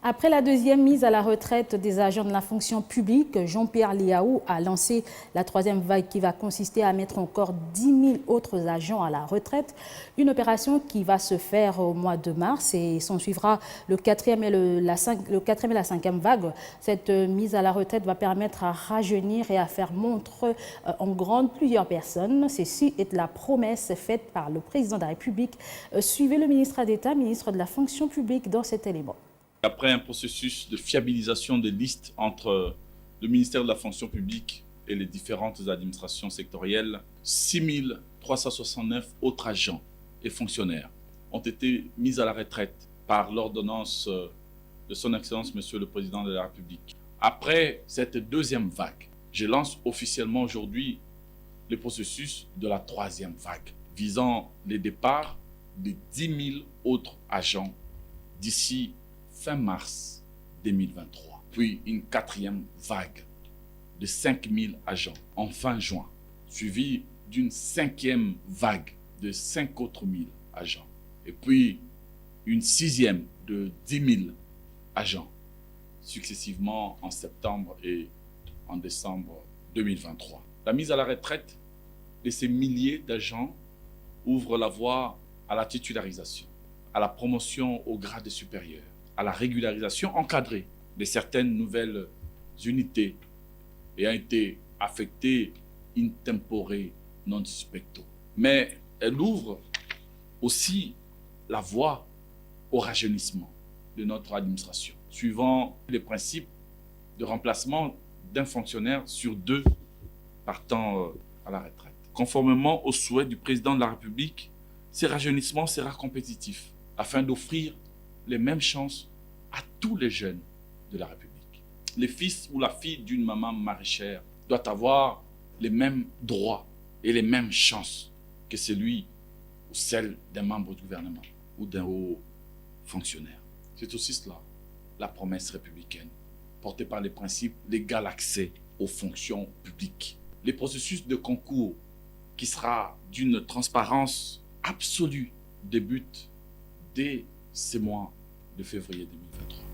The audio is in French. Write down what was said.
Après la deuxième mise à la retraite des agents de la fonction publique, Jean-Pierre Liaou a lancé la troisième vague qui va consister à mettre encore 10 000 autres agents à la retraite. Une opération qui va se faire au mois de mars et s'en suivra le quatrième et la cinquième vague. Cette mise à la retraite va permettre à rajeunir et à faire montre en grande plusieurs personnes. Ceci est la promesse faite par le président de la République. Suivez le ministre d'État, ministre de la fonction publique dans cet élément. Après un processus de fiabilisation des listes entre le ministère de la fonction publique et les différentes administrations sectorielles, 6 369 autres agents et fonctionnaires ont été mis à la retraite par l'ordonnance de son Excellence, Monsieur le Président de la République. Après cette deuxième vague, je lance officiellement aujourd'hui le processus de la troisième vague, visant les départs de 10 000 autres agents d'ici fin mars 2023, puis une quatrième vague de 5 000 agents en fin juin, suivie d'une cinquième vague de 5 autres 1000 agents, et puis une sixième de 10 000 agents, successivement en septembre et en décembre 2023. La mise à la retraite de ces milliers d'agents ouvre la voie à la titularisation, à la promotion au grade supérieur, à la régularisation encadrée de certaines nouvelles unités et a été affectée in tempore non suspecto. Mais elle ouvre aussi la voie au rajeunissement de notre administration, suivant les principes de remplacement d'un fonctionnaire sur deux partant à la retraite. Conformément aux souhaits du président de la République, ce rajeunissement sera compétitif afin d'offrir les mêmes chances à tous les jeunes de la République. Le fils ou la fille d'une maman maraîchère doit avoir les mêmes droits et les mêmes chances que celui ou celle d'un membre du gouvernement ou d'un haut fonctionnaire. C'est aussi cela, la promesse républicaine, portée par les principes d'égal accès aux fonctions publiques. Le processus de concours, qui sera d'une transparence absolue, débute dès ce mois de février 2023.